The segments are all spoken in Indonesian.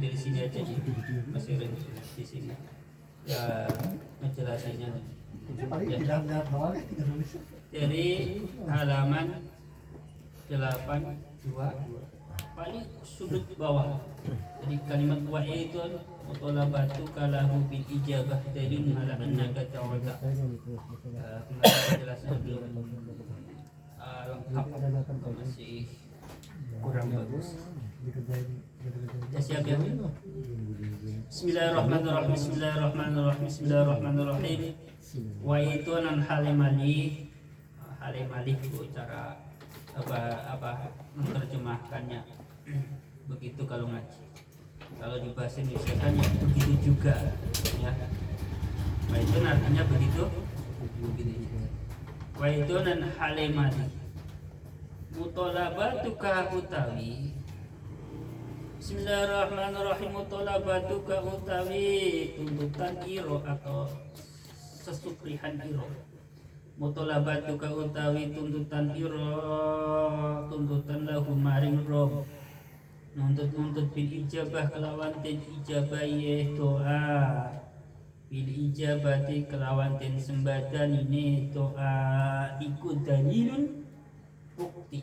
dari sini aja sih, masih di sini ya ngejelasinnya ya. Dari halaman 82 paling sudut bawah. Jadi kalimat wa itu mutalabatu kalahu bil ijabah dalil ala annaka ta'ala. Penjelasan belum lengkap, masih kurang bagus. Ya, siap ya. Bismillahirrahmanirrahim. Bismillahirrahmanirrahim. Bismillahirrahmanirrahim. Wa itu nan halimali itu cara apa menerjemahkannya begitu kalau ngaji. Kalau di bahasa Indonesia kan ya begitu juga ya. Wa itu artinya begitu juga. Wa itu nan halimali mutalabatuka utawi. Bismillahirrahmanirrahim. Mutalabatuka utawi tuntutan iro atau sesuprihan iro. Mutalabatuka utawi tuntutan iro, tuntutan lahu maring rob, nuntut bil ijabah kelawan ten ijabah ye doa, bil ijabati kelawan ten sembadan ini doa. Iku dalilun bukti,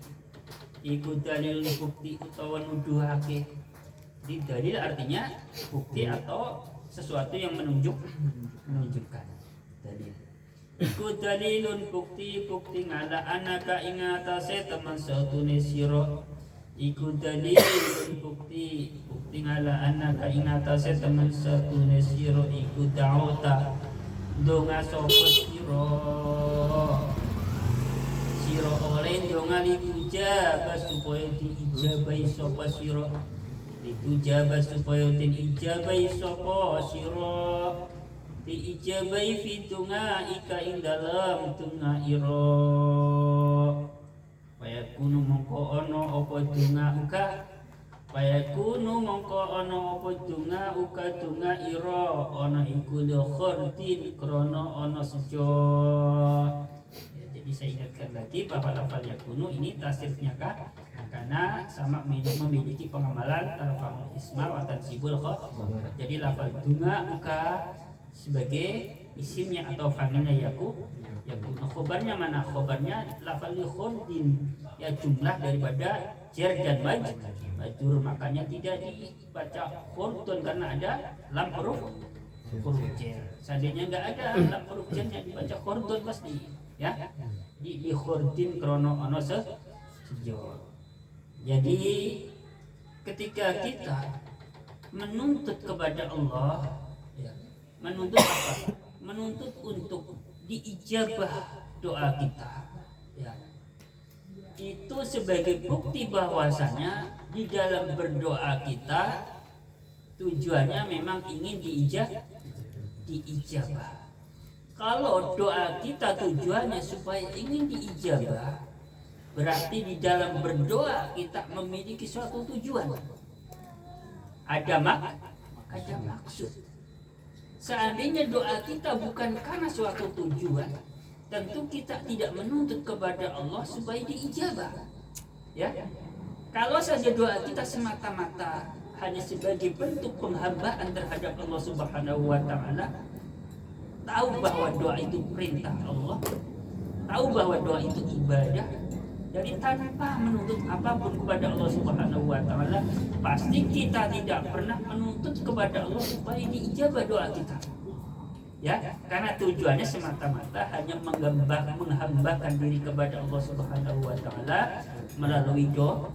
iku dalilun bukti utawa nuduhake. Jadi dalil artinya bukti atau sesuatu yang menunjukkan dalil. Iku dalilun bukti ngala anaka ing atase teman satune sira. Iku dalilun bukti ngala anaka ing atase teman satune sira. Iku da'uta donga sapa sira oleh donga dijabah supaya diijabahi sapa sira. Dijabah supaya diijabahi sapa sira. Diijabai fi tunga ika ing dalam tunga iro. Payakunu mongko ono opo tunga uka. Payakunu mongko ono opo tunga uka tunga iro. Ono iku khordin krono ono sejo. Ya, jadi saya ingatkan lagi bahwa lafal yakunu ini tasrifnya kah? Karena sama memiliki pengamalan tarfa'ul isma wa tansibul khabar. Jadi lafal tunga uka sebagai isimnya atau fa'ilnya yakunu. Khobarnya mana? Khobarnya lafal khordin, ya jumlah daripada jar dan majrur, makanya tidak dibaca khordun karena ada lam huruf jar. Seandainya enggak ada lam huruf jarnya dibaca khordun pasti ya. Di khordin krono ono sejo. Jadi ketika kita menuntut kepada Allah ya, menuntut apa? Menuntut untuk diijabah doa kita ya. Itu sebagai bukti bahwasanya di dalam berdoa kita tujuannya memang ingin diijabah. Kalau doa kita tujuannya supaya ingin diijabah, berarti di dalam berdoa kita memiliki suatu tujuan. Ada maksud. Seandainya doa kita bukan karena suatu tujuan, tentu kita tidak menuntut kepada Allah supaya diijabah. Ya. Kalau saja doa kita semata-mata hanya sebagai bentuk penghambaan terhadap Allah Subhanahu wa taala, tahu bahwa doa itu perintah Allah, tahu bahwa doa itu ibadah, jadi tanpa menuntut apapun kepada Allah Subhanahu wa taala, pasti kita tidak pernah menuntut kepada Allah supaya diijabah doa kita. Ya, karena tujuannya semata-mata hanya menghambakan diri kepada Allah Subhanahu wa taala melalui doa.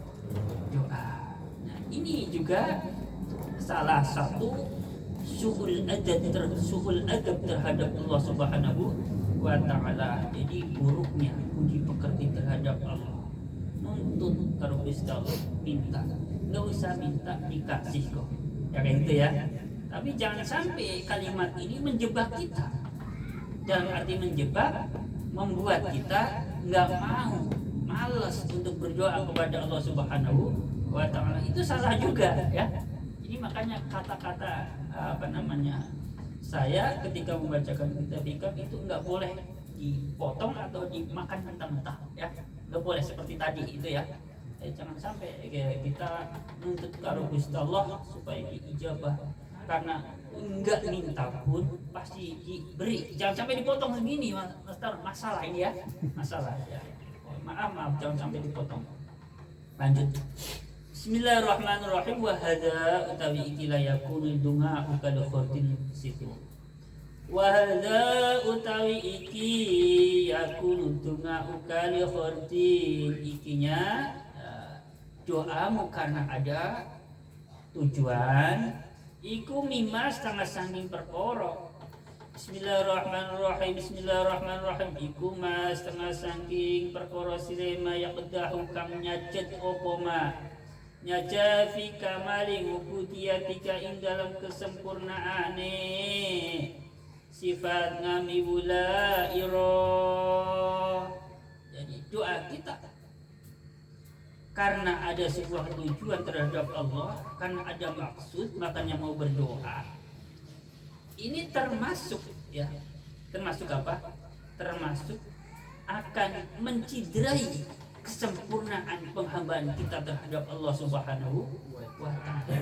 Nah, ini juga salah satu su'ul adab terhadap Allah Subhanahu wa ta'ala. Jadi buruknya budi pekerti terhadap Allah. Nuntut terus Allah, minta. Nggak usah minta, dikasih kok. Ya kayak gitu ya. Tapi jangan sampai kalimat ini menjebak kita. Dalam arti menjebak, membuat kita nggak mau, malas untuk berdoa kepada Allah Subhanahu wa ta'ala. Itu salah juga ya. Jadi makanya kata-kata saya ketika membacakan kitab hikam itu nggak boleh dipotong atau dimakan mentah-mentah ya, nggak boleh seperti tadi itu ya. jangan sampai kita nuntut karo Gusti Allah supaya diijabah, karena enggak minta pun pasti diberi. Jangan sampai dipotong segini, masalah ini ya, masalah ya. Maaf, jangan sampai dipotong. Lanjut. Bismillahirrahmanirrahim. Wa hadza utawi iki la yakunu dunga ukal khordin situ. Wa hadza utawi iki yakunu dunga ukal khordin, ikinya doamu karena ada tujuan iku mimma setengah sanging perkara. Bismillahirrahmanirrahim. Bismillahirrahmanirrahim. Iku mas setengah sangking perkara sirema yaqdahu kang nyacet opo ma nyaca fi kamali ubudiyatika ing dalam kesempurnaane sifat ngami wula iro. Jadi doa kita karena ada sebuah tujuan terhadap Allah, karena ada maksud makanya mau berdoa. Ini termasuk ya, termasuk apa? Termasuk akan mencidrai kesempurnaan penghambaan kita terhadap Allah Subhanahu wa Ta'ala.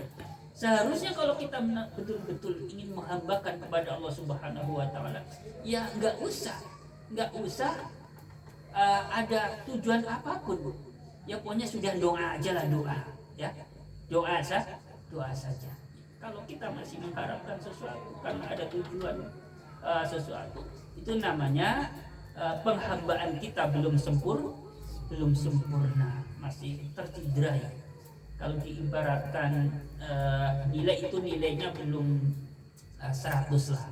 Seharusnya kalau kita betul-betul ingin menghambakan kepada Allah Subhanahu wa Ta'ala, ya nggak usah ada tujuan apapun, ya pokoknya sudah doa aja lah, doa ya, doa saja. Kalau kita masih mengharapkan sesuatu karena ada tujuan sesuatu, itu namanya penghambaan kita belum sempurna, masih tercidrai. Kalau diibaratkan nilai itu nilainya belum 100 lah.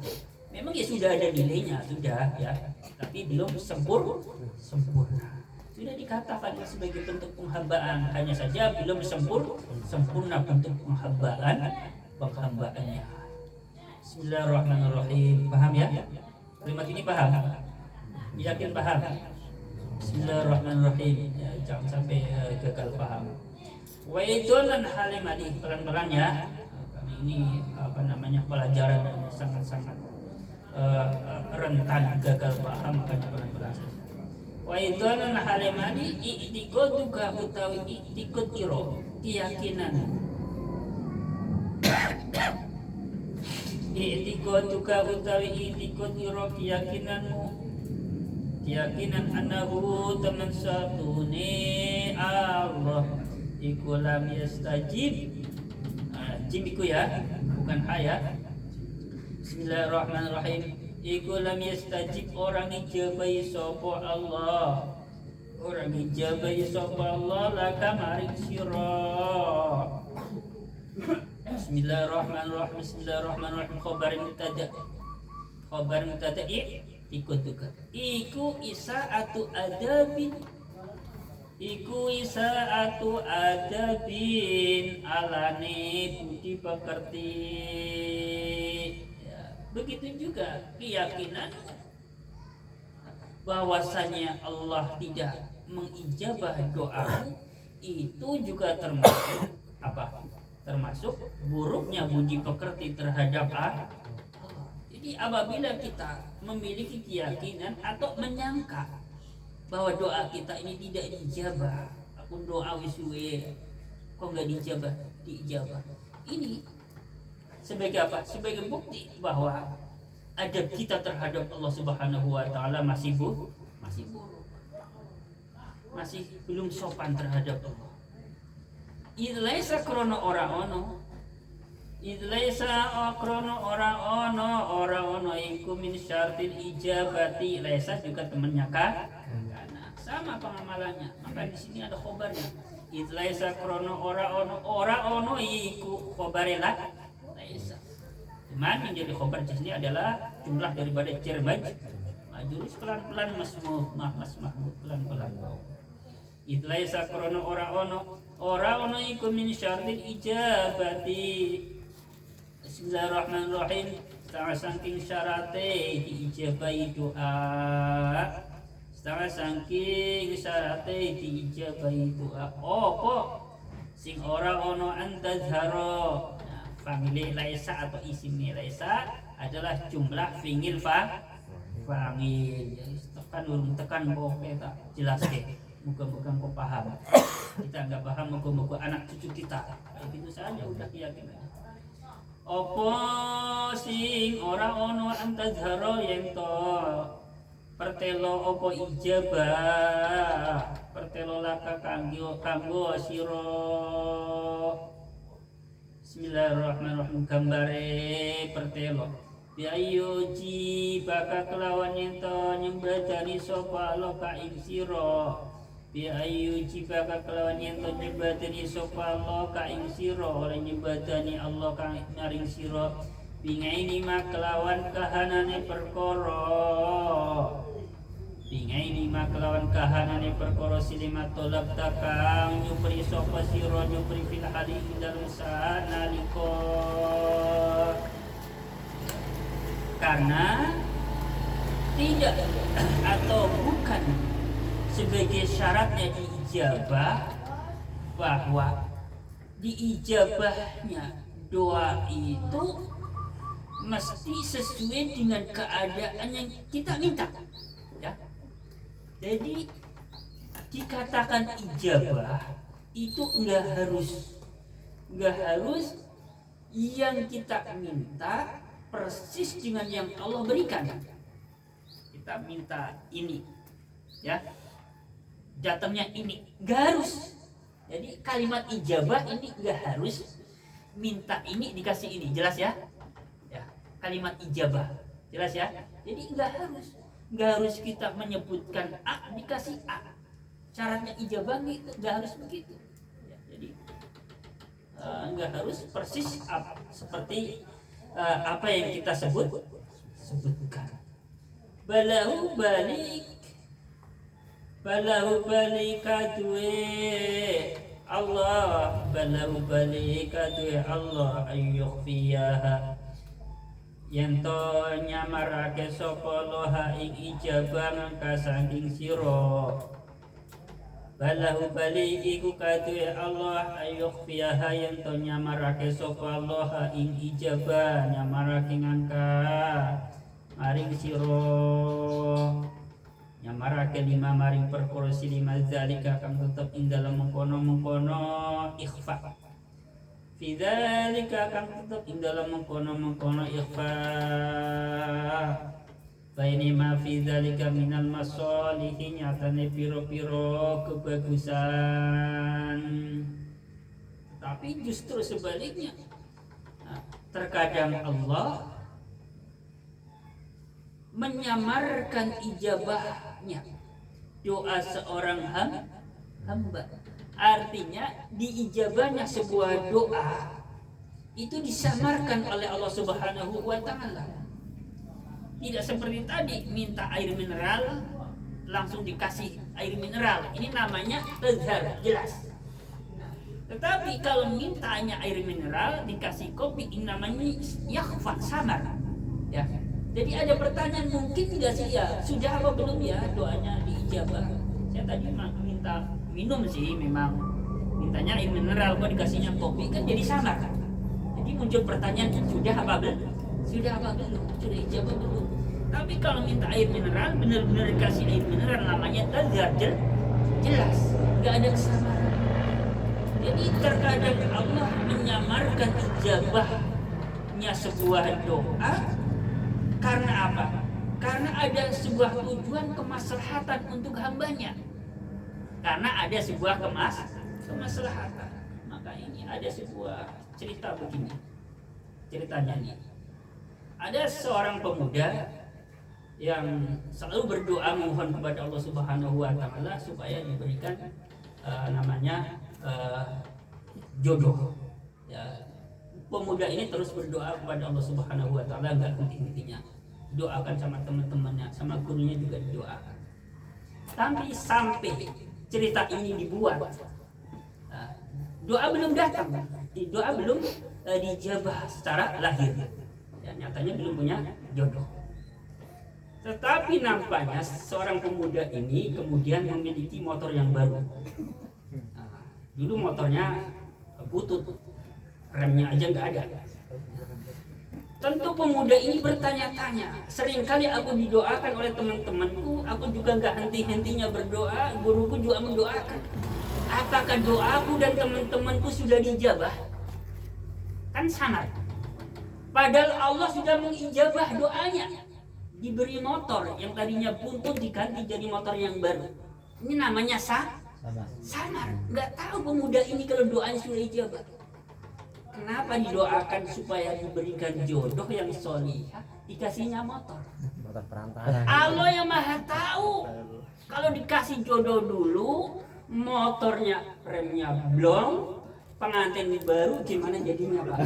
Memang ya sudah ada nilainya, sudah ya, tapi belum sempurna. Sudah dikatakan sebagai bentuk penghambaan, hanya saja belum sempurna bentuk penghambaannya. Bismillahirrahmanirrahim. Paham ya? Kalimat ini paham? Yakin paham? Bismillahirrahmanirrahim. Ya, jangan sampai gagal paham. Wa idolan halimadi, pelan-pelan ya. Ini pelajaran yang sangat-sangat rentan gagal paham, makanya pelan-pelan. Wa idolan halimadi i'tiqaduka utawi i'tiqad iro, keyakinan. I'tiqaduka utawi i'tiqad iro, keyakinan annahu teman satune Allah iku lam yastajib. Jim iku ya, bukan ha ya. Bismillahirrahmanirrahim. Iku lam yastajib, orang ijabai sapa Allah, orang ijabai sapa Allah laka maring sira. Bismillahirrahmanirrahim. Bismillahirrahmanirrahim. Khabar mubtada ikutuka iku isaatu adabin, iku isaatu adabin alane budi pekerti ya. Begitu juga keyakinan bahwasanya Allah tidak mengijabah doa, itu juga termasuk apa? Termasuk buruknya budi pekerti terhadap Allah. Jadi apabila kita memiliki keyakinan atau menyangka bahwa doa kita ini tidak dijabah, akun doa wisuwe kok nggak dijabah, ini sebagai apa? Sebagai bukti bahwa adab kita terhadap Allah Subhanahu wa Ta'ala masih buruk, masih belum sopan terhadap Allah. Idlaisa krono ora ono, idlaisa krono ora ono iku min syartil ijabati. Laisa juga temannya kan, sama pengamalannya. Maka di sini ada khobarnya. Idlaisa krono ora ono iku khobarela laisa. Cuman yang jadi khobar di sini adalah jumlah daripada cermaj. Majurus pelan-pelan Mas Mahmud pelan-pelan. Idlaisa krono ora ono iku min syartil ijabati. Bismillahirrahmanirrahim. Setengah saking syarate diijabahi doa, setengah saking syarate diijabahi doa. Apa sing ora ono antazharo. Nah, famili laisa atau isim laisa adalah jumlah fi'il fa'il. Tekan urung tekan kok tak jelas ke. Moga-moga kau paham. Kita nggak paham, moga-moga anak cucu kita. Kayak gitu saja udah keyakinan. Opo sing ora ono antazharo yen to pertelo opo ijabah pertelo laka kanggo sira. Bismillahirrahmanirrahim. Gambare pertelo biayuji baka kelawan yen to nyembadani sapa Allah ka ing sira. Biayuji baka kelawan yen to nyembadani sapa Allah ka ing sira, oleh nyembadani Allah ka maring sira. Bingaini mak kelawan kahanane perkara. Bingaini mak kelawan kahanane perkara silimat tolab takang nyupri sapa sira nyupri fil hali dalem sanalika. Karena tidak atau bukan sebagai syaratnya diijabah, bahwa diijabahnya doa itu mesti sesuai dengan keadaan yang kita minta, ya. Jadi dikatakan ijabah itu enggak harus yang kita minta persis dengan yang Allah berikan. Kita minta ini, ya, datangnya ini, enggak harus. Jadi kalimat ijabah ini enggak harus minta ini dikasih ini, jelas ya? Ya, kalimat ijabah, jelas ya? Jadi enggak harus kita menyebutkan A dikasih A. Syaratnya ijabah enggak harus begitu. Ya, jadi enggak harus persis seperti apa yang kita sebutkan. Balahu balikatwe Allah, balahu balikatwe Allah ayyukhfiyaha yen to nyamarake sapa loha ing ijabah ngangka saking sira. Balahu bali iku kadue Allah ayyukhfiyaha yen to nyamarake sapa Allah ing ijabah nyamarake ngangka maring sira. Nyamarake lima maring perkara silima zalika kang tetep ing dalem mengkono-mengkono ikhfa. Fi dzalika kang tetep ing dalem mengkono-mengkono ikhfa. Baini ma fi dzalika minal masalihi nyatane piro-piro kebagusan. Tapi justru sebaliknya, terkadang Allah menyamarkan ijabahnya doa seorang hamba. Artinya diijabahnya sebuah doa itu disamarkan oleh Allah Subhanahu wa Ta'ala. Tidak seperti tadi minta air mineral langsung dikasih air mineral. Ini namanya tazhar, jelas. Tetapi kalau mintanya air mineral dikasih kopi, ini namanya yakhfa, samar. Ya. Jadi ada pertanyaan, mungkin tidak sih ya sudah apa belum ya doanya diijabah? Saya tadi minta minum sih, memang mintanya air mineral, kok dikasihnya kopi, kan jadi samar. Jadi muncul pertanyaan, sudah apa belum? Sudah apa belum? Sudah ijabah belum? Tapi kalau minta air mineral, benar-benar dikasih air mineral, namanya tazhar, jelas, nggak ada kesamaran. Jadi terkadang Allah menyamarkan ijabahnya sebuah doa karena apa? Karena ada sebuah tujuan kemaslahatan untuk hambanya. Karena ada sebuah kemaslahatan. Maka ini ada sebuah cerita begini. Ceritanya ini. Ada seorang pemuda yang selalu berdoa mohon kepada Allah Subhanahu wa Ta'ala supaya diberikan jodoh. Ya, pemuda ini terus berdoa kepada Allah Subhanahu wa Ta'ala, enggak henti-hentinya. Doakan sama teman-temannya, sama gurunya juga didoakan. Tapi sampai cerita ini dibuat, doa belum datang, doa belum dijabah secara lahir. Ya, nyatanya belum punya jodoh. Tetapi nampaknya seorang pemuda ini kemudian memiliki motor yang baru. Dulu motornya butut, remnya aja nggak ada. Tentu pemuda ini bertanya-tanya. Seringkali aku didoakan oleh teman-temanku, aku juga nggak henti-hentinya berdoa, guruku juga mendoakan. Apakah doaku dan teman-temanku sudah dijabah? Kan samar. Padahal Allah sudah mengijabah doanya. Diberi motor yang tadinya buntu diganti jadi motor yang baru. Ini namanya samar. Nggak tahu pemuda ini kalau doanya sudah dijabah. Kenapa didoakan supaya diberikan jodoh yang solihah, dikasihnya motor? Motor perantara. Allah yang maha tahu. Kalau dikasih jodoh dulu, motornya remnya blong, pengantin baru gimana jadinya Pak?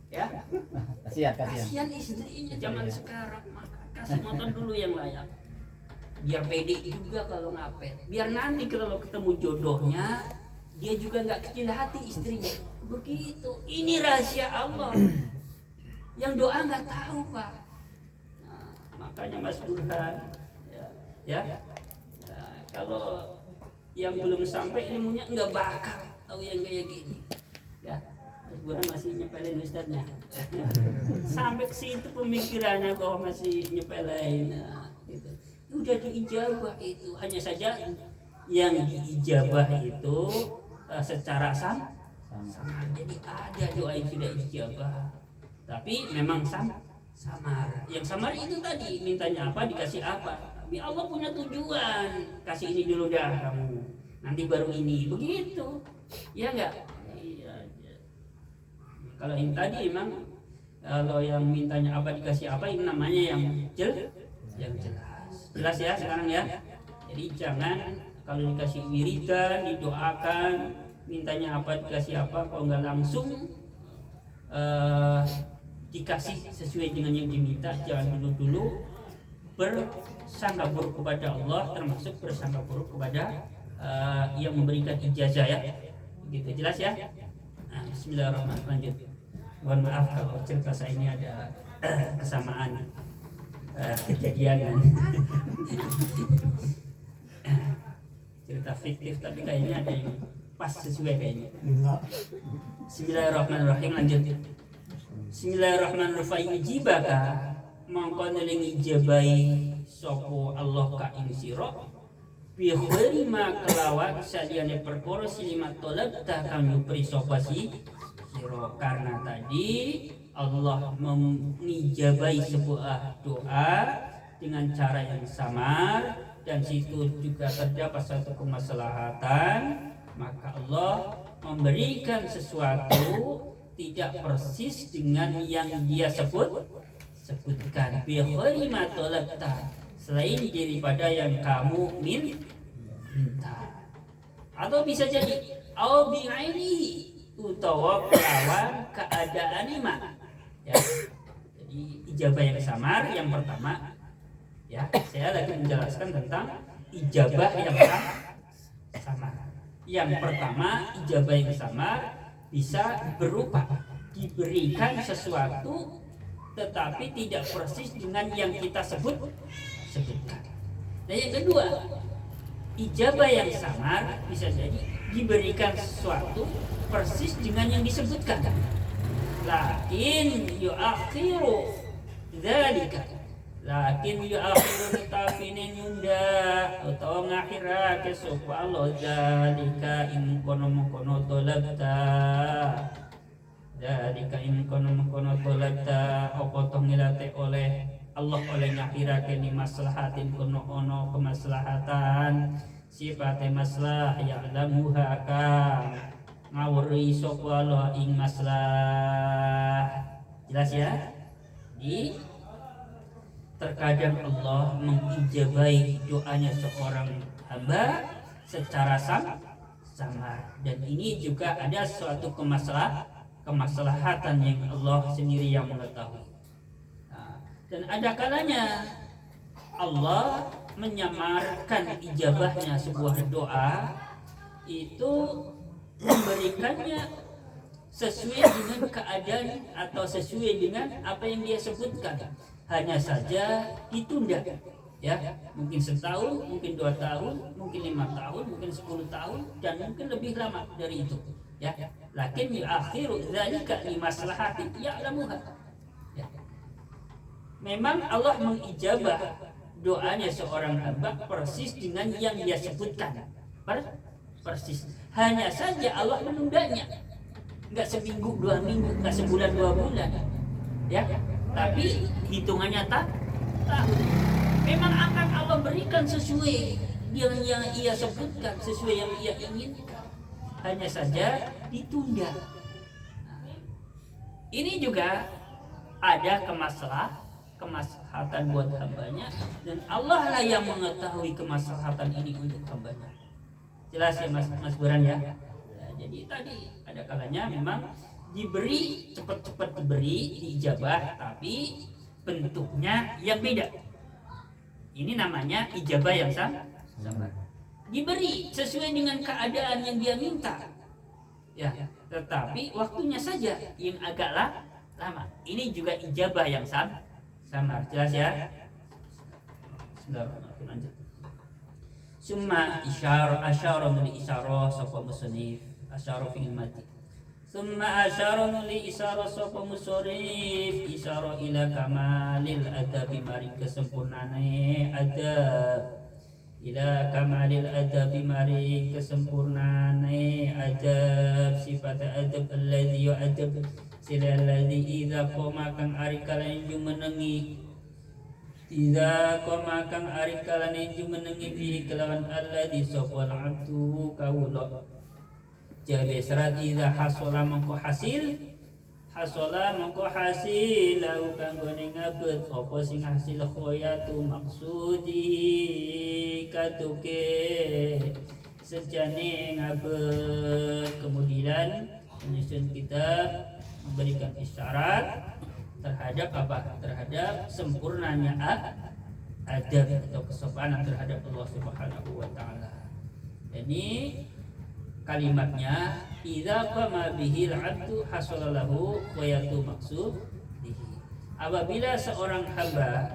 Ya, kasihan istrinya zaman sekarang. Maka kasih motor dulu yang layak. Biar pede juga kalau ngapet. Biar nanti kalau ketemu jodohnya, dia juga nggak kecil hati istrinya. Begitu. Ini rahasia Allah. Yang doa nggak tahu Pak. Nah, makanya Mas Burhan, kalau yang belum sampai ilmunya nggak bakal tahu yang kayak gini. Ya, Mas Burhan masih nyepelin ustadznya. Sampai ke situ pemikirannya bahwa masih nyepelin. Nah, gitu. Udah diijabah itu. Hanya saja yang diijabah itu secara sama. Jadi ada doa yang tidak dijabah, tapi memang samar. Yang samar itu tadi mintanya apa dikasih apa. Tapi Allah punya tujuan, kasih ini dulu dah kamu, nanti baru ini, begitu. Ya enggak? Iya. Kalau yang tadi memang kalau yang mintanya apa dikasih apa ini namanya yang jelas. Jelas ya sekarang ya. Jadi jangan kalau dikasih wiridan didoakan mintanya apa dikasih apa, kalau nggak langsung dikasih sesuai dengan yang diminta. Jangan dulu bersangka buruk kepada Allah, termasuk bersangka buruk kepada yang memberikan ijazah ya. Begitu jelas ya. Nah, Bismillahirrahmanirrahim. Mohon maaf kalau cerita saya ini ada kesamaan kejadian. Cerita fiktif tapi kayaknya ada yang pas sesuai kayaknya. Bismillahirrahmanirrahim, lanjut. Bismillahirrahmanirrahim. Jibaka mongko neling ijabai sapa Allah ka ing sira bi khairi ma kelawan saliyane perkara silima talabta kang nyupri sapa sira, karena tadi Allah mengijabai sebuah doa dengan cara yang samar dan situ juga terdapat satu kemaslahatan. Maka Allah memberikan sesuatu tidak persis dengan yang dia sebutkan. Bi khairi ma talabta, selain daripada yang kamu minta. Atau bisa jadi au bi aini, utawa lawan keadaan iman. Ya. Jadi ijabah yang samar yang pertama ya, saya lagi menjelaskan tentang ijabah yang samar. Yang pertama, ijabah yang samar bisa berupa diberikan sesuatu tetapi tidak persis dengan yang kita sebutkan. Dan yang kedua, ijabah yang samar bisa jadi diberikan sesuatu persis dengan yang disebutkan. Lakin yu'akhiru dzalika, lakin yu'akhiru tetapi nunda atau ngakhirake sapa Allah dzalika in kono tolabta, dzalika in kono tolabta apa to ngilate oleh Allah oleh ngakhirake ni maslahatin kono ono kemaslahatan sifate maslah ya'lamuha kang ngawuri sapa Allah ing maslah. Jelas ya? Di terkadang Allah mengijabai doanya seorang hamba secara samar, dan ini juga ada suatu kemaslahatan yang Allah sendiri yang mengetahui. Nah, dan ada kalanya Allah menyamarkan ijabahnya sebuah doa itu memberikannya sesuai dengan keadaan atau sesuai dengan apa yang dia sebutkan. Hanya saja ditunda ya, mungkin setahun, mungkin 2 tahun, mungkin 5 tahun, mungkin 10 tahun, dan mungkin lebih lama dari itu ya. Lakin akhiru dzalika li maslahatin ya'lamuha, Memang Allah mengijabah doanya seorang hamba persis dengan yang dia sebutkan. Persis. Hanya saja Allah menundanya. Enggak seminggu, 2 minggu, enggak sebulan, 2 bulan. Ya. Tapi hitungannya tahun. Memang akan Allah berikan sesuai dengan yang ia sebutkan, sesuai yang ia inginkan. Hanya saja ditunda. Ini juga ada kemaslahatan buat hambanya, dan Allah lah yang mengetahui kemaslahatan ini untuk hambanya. Jelas ya Mas Buran ya? Jadi tadi ada kalanya memang diberi, cepat-cepat diberi, diijabah, tapi bentuknya yang beda. Ini namanya ijabah yang sama. Diberi sesuai dengan keadaan yang dia minta. Ya, tetapi waktunya saja yang agak lama. Ini juga ijabah yang sama. Jelas ya? Lanjut. Summa asyara nuli isyara sapa musannif asyara fil mati. Summa asyara nuli isyara sapa musannif isyara ila kamalil adabi mari kesempurnane adab. Ila kamalil adabi mari kesempurnane adab, sifat adab alladzi yu'adab sila alladzi idza qoma kang ari kalayan jumenengi idza qoma kang ari kalayan jumenengi bihi kelawan alladzi sopal abdu kawula jabe serat idza hasala mangko hasil lau kanggone ngabet apa sing hasil khoyatu maksudi katuke sejane ngabet. Kemudian penyusun kitab memberikan isyarat terhadap sempurnanya adab atau kesopanan terhadap Allah Subhanahu wa taala. Ini kalimatnya idza qama bihil 'abdu hasalalahu wa yatu maqsudihi. Apabila seorang hamba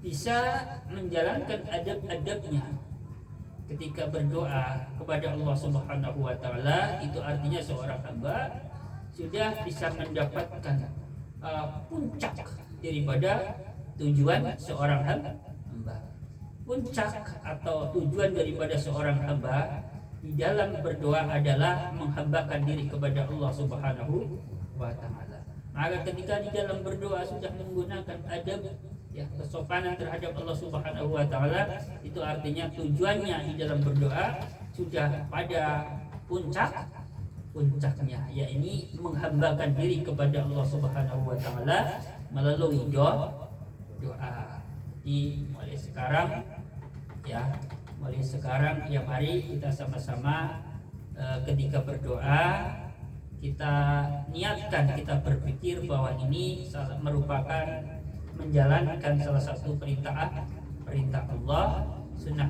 bisa menjalankan adab-adabnya ketika berdoa kepada Allah Subhanahu wa taala, itu artinya seorang hamba sudah bisa mendapatkan puncak daripada tujuan seorang hamba. Puncak atau tujuan daripada seorang hamba di dalam berdoa adalah menghambakan diri kepada Allah Subhanahu wa taala. Maka ketika di dalam berdoa sudah menggunakan adab, ya, kesopanan terhadap Allah Subhanahu wa taala, itu artinya tujuannya di dalam berdoa sudah pada puncaknya, yakni menghambakan diri kepada Allah Subhanahu wa taala melalui doa. Mulai sekarang tiap hari kita sama-sama ketika berdoa kita niatkan, kita berpikir bahwa ini merupakan menjalankan salah satu perintah Allah, sunnah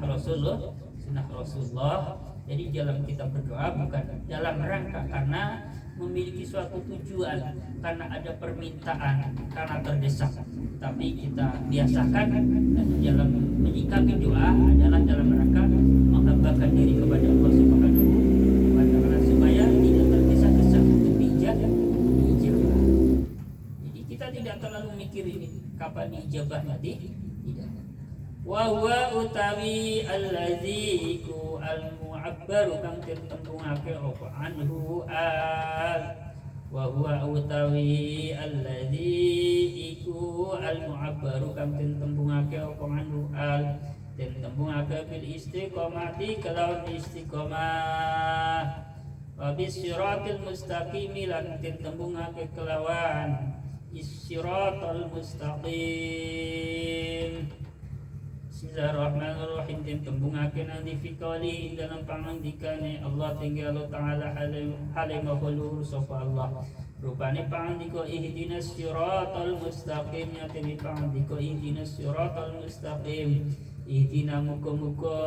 Rasulullah. Jadi dalam kita berdoa bukan dalam rangka karena memiliki suatu tujuan, karena ada permintaan, karena terdesak, tapi kita biasakan dalam menyikapi doa adalah dalam rangka menghambakan diri kepada Allah Subhanahu wa taala supaya tidak tergesa-gesa untuk diijabah. Jadi kita tidak terlalu mikir ini kapan diijabah nanti, tidak. Wa huwa utawi allazi ku al-mu'abbaru kang tembungake apa anhu wa huwa utawi allazi iku al-mu'abbaru kang tembungake apa anhu den tembungake bil istiqomati kelawan istiqomah wa bisiratil mustaqim lan tembungake kelawan siratal mustaqim. Bismillahirrahmanirrahim. Tembungaken nanti fikali dalam pangandikane Allah tinggal ta'ala halimahulur sofa Allah rupane pangandika ihdinas siratal mustaqim, nyatene pangandika ihdinas siratal mustaqim, ihdina muga-muga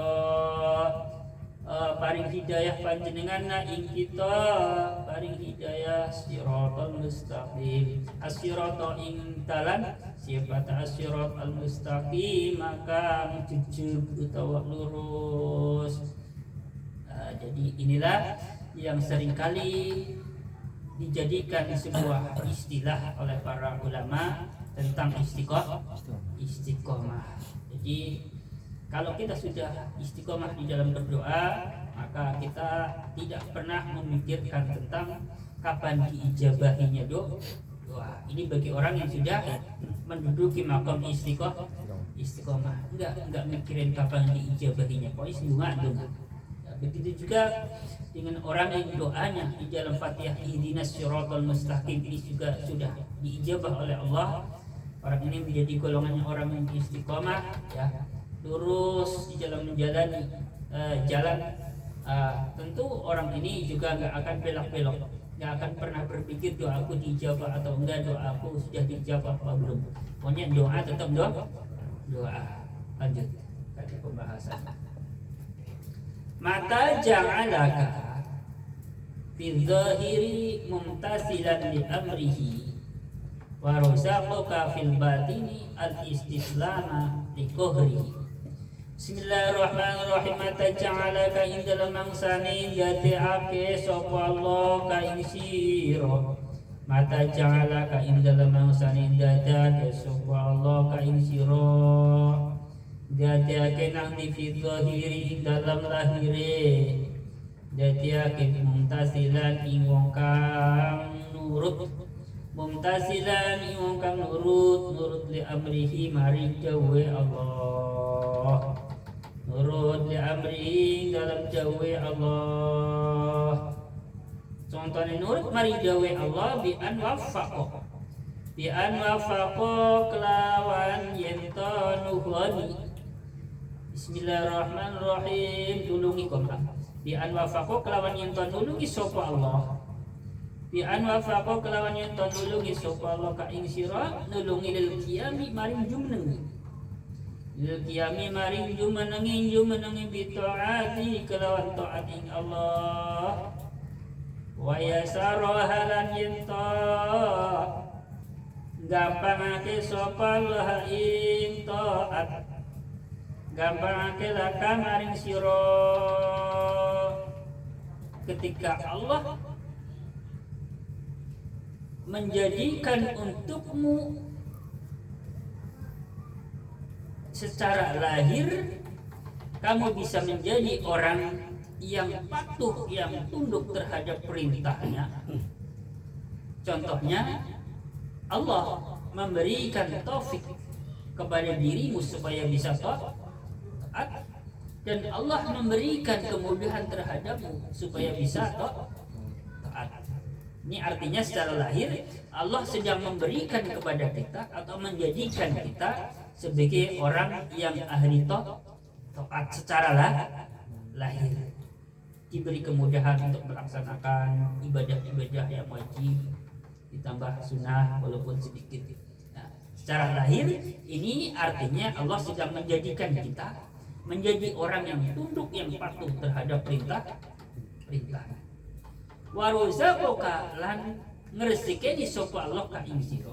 paring hidayah panjenengan ing kita, paring hidayah siratal mustaqim, as-sirata ing dalan sifat as-sirat al-mustaqim maka jujur utawa lurus. Jadi inilah yang seringkali dijadikan sebuah istilah oleh para ulama tentang istiqomah. Jadi kalau kita sudah istiqomah di dalam berdoa, maka kita tidak pernah memikirkan tentang kapan diijabahinya doa. Ini bagi orang yang sudah menduduki makam istiqomah, enggak mikirin kapan diijabahinya, pokoknya dunga. Begitu juga dengan orang yang doanya di dalam Fatihah ihdinas siratal mustaqim ini juga sudah diijabah oleh Allah. Orang ini menjadi golongan orang yang istiqomah, ya, lurus di dalam menjalani jalan. Tentu orang ini juga nggak akan belok-belok, nggak akan pernah berpikir doaku dijabah atau enggak, doaku sudah dijabah apa belum. Pokoknya doa tetap doa. Lanjut tadi pembahasan. Mata ja'alaka fi dzahiri mumtasilan li amrihi wa razaqaka fil batini al-istislama li qahrihi. Bismillahirrahmanirrahim. Mata ja'alaka ing dalem mangsane yatiake sapa Allah ka ing sira. Mata ja'alaka ing dalem mangsane dadake sapa Allah ka ing sira. Dadake nang di zahiri dalam lahire, dadake mumtasilan ing wong kang nurut, mumtasilan ing wong kang nurut li amrihi maring dawe Allah, nurut li amrihi dalam dawe Allah. Contohnya nurut maring dawe Allah bi an wafaqo kelawan yento nuhoni. Bismillahirrahmanirrahim. Nulungi koma bi an wafaqo kelawan yento nulungi sapa Allah, bi an wafaqo kelawan yento nulungi sapa Allah ka ing sira, nulungi lil qiyami maring jumenengi, lil qiyami maring jumenengi bi taati kelawan taat ing Allah. Wa yasara halan yento gampangake sapa Allah ing taat, gampangake laka maring sira. Ketika Allah menjadikan untukmu secara lahir kamu bisa menjadi orang yang patuh, yang tunduk terhadap perintahnya. Contohnya Allah memberikan taufik kepada dirimu supaya bisa taat, dan Allah memberikan kemudahan terhadapmu supaya bisa taat. Ini artinya secara lahir Allah sedang memberikan kepada kita atau menjadikan kita sebagai orang yang ahli taat secara lahir, diberi kemudahan untuk melaksanakan ibadah-ibadah yang wajib ditambah sunnah walaupun sedikit. Nah, secara lahir ini artinya Allah sedang menjadikan kita menjadi orang yang tunduk, yang patuh terhadap perintah. Wa razaqaka lan ngresikeni sapa Allah ka ing sira.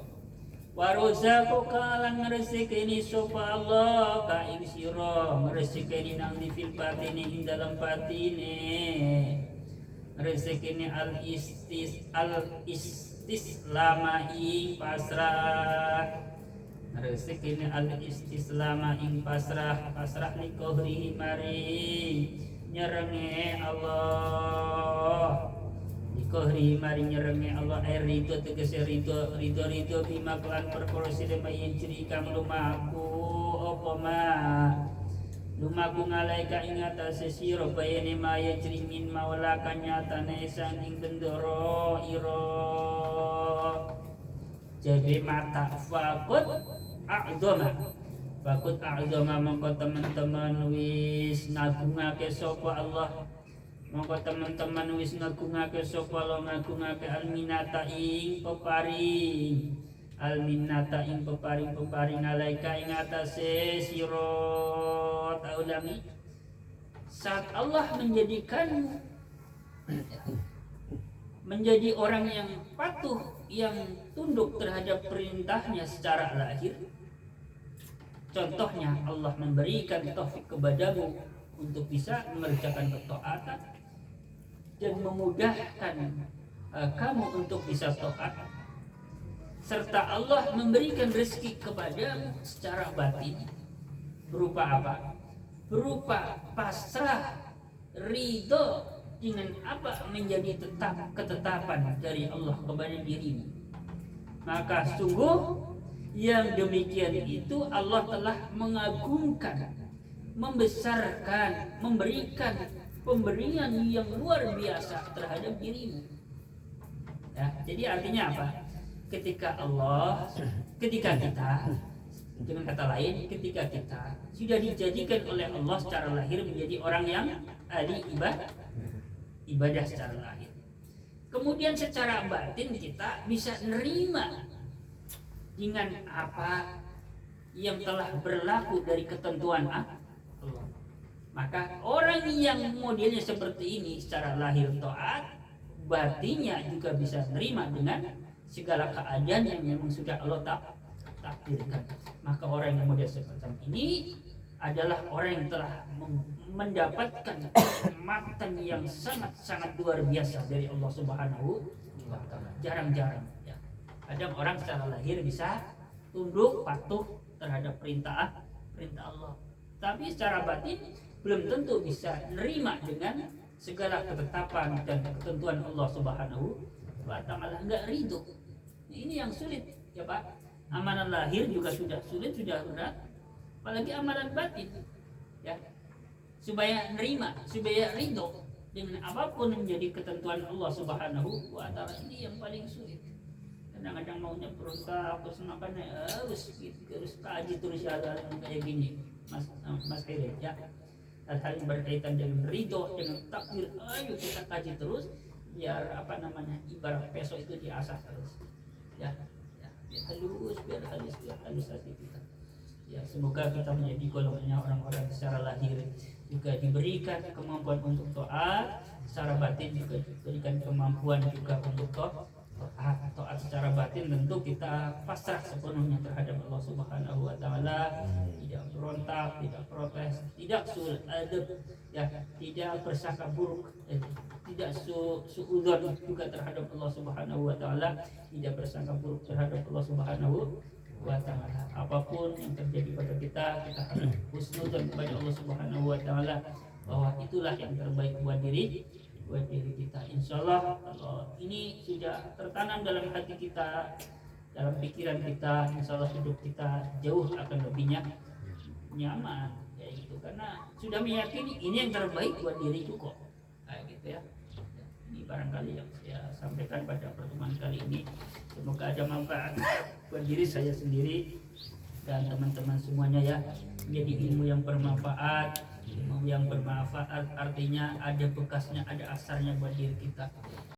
Wa razaqaka lan ngresikeni sapa Allah ka ing sira, ngresikeni nang di fil batini ing dalam batine. Ngresikeni al istislama ing pasrah, rezeki al istislama ing pasrah li qahrihi maring nyerenge Allah, li qahrihi maring nyerenge Allah. Ridho tegese ridho bima kelan perkara sire mayin ciri kang lumaku apa ma lumaku ngalaika ing atase sira bayane maya cringin maula kanyatane saking bendoro ira. Jadi mata fakut a'zama mongko teman-teman wis ngagungake sapa Allah, mongko teman-teman wis ngagungake sapa Allah, ngagungake alminata ing peparing alaika ing atase sira. Ulangi, saat Allah menjadikan menjadi orang yang patuh, yang tunduk terhadap perintahnya secara lahir. Contohnya Allah memberikan taufik kepadamu untuk bisa mengerjakan ketaatan dan memudahkan kamu untuk bisa taat, serta Allah memberikan rezeki kepadamu secara batin berupa apa? Berupa pasrah, ridho dengan apa menjadi ketetapan dari Allah kepada dirimu. Maka sungguh yang demikian itu Allah telah mengagungkan, membesarkan, memberikan pemberian yang luar biasa terhadap dirimu. Ya, jadi artinya apa? Ketika kita, dengan kata lain, ketika kita sudah dijadikan oleh Allah secara lahir menjadi orang yang ahli ibadah secara lahir, kemudian secara batin kita bisa nerima dengan apa yang telah berlaku dari ketentuan Allah. Maka orang yang modelnya seperti ini secara lahir taat, batinnya juga bisa nerima dengan segala keadaan yang memang sudah Allah takdirkan. Maka orang yang model seperti ini adalah orang yang telah mendapatkan nikmatan yang sangat-sangat luar biasa dari Allah Subhanahu wa Ta'ala. Jarang-jarang ya. Kadang orang secara lahir bisa tunduk patuh terhadap perintah Allah, tapi secara batin belum tentu bisa nerima dengan segala ketetapan dan ketentuan Allah Subhanahu wa Ta'ala, enggak ridho. Ini yang sulit ya Pak. Amalan lahir juga sudah sulit, sudah berat, apalagi amalan batin ya. Supaya nerima, supaya ridho dengan apapun menjadi ketentuan Allah Subhanahu wa Ta'ala, ini yang paling sulit. Kadang-kadang maunya berontak terus makanya harus kaji terus hal-hal yang kayak gini Mas Hire ya. Hal-hal yang berkaitan dengan ridho, dengan takdir, ayo kita kaji terus biar ibarat peso itu diasah terus ya, biar halus hati kita ya. Semoga kita menjadi golongannya orang-orang secara lahir juga diberikan kemampuan untuk taat, secara batin juga diberikan kemampuan juga untuk taat secara batin. Tentu kita pasrah sepenuhnya terhadap Allah Subhanahu wa Ta'ala, tidak berontak, tidak protes, tidak suul adab ya, tidak bersangka buruk, tidak suudzon juga terhadap Allah Subhanahu wa Ta'ala, tidak bersangka buruk terhadap Allah Subhanahu wa Ta'ala. Apapun yang terjadi pada kita harus husnudzon kepada Allah Subhanahu wa Ta'ala, bahwa itulah yang terbaik buat diri kita. Insya Allah kalau ini sudah tertanam dalam hati kita, dalam pikiran kita, insya Allah hidup kita jauh akan lebih nyaman ya gitu, karena sudah meyakini ini yang terbaik buat diriku kok kayak gitu ya. Ini barangkali yang saya sampaikan pada pertemuan kali ini, semoga ada manfaat buat diri saya sendiri dan teman-teman semuanya ya, menjadi ilmu yang bermanfaat. Ilmu yang bermanfaat artinya ada bekasnya, ada asarnya buat diri kita.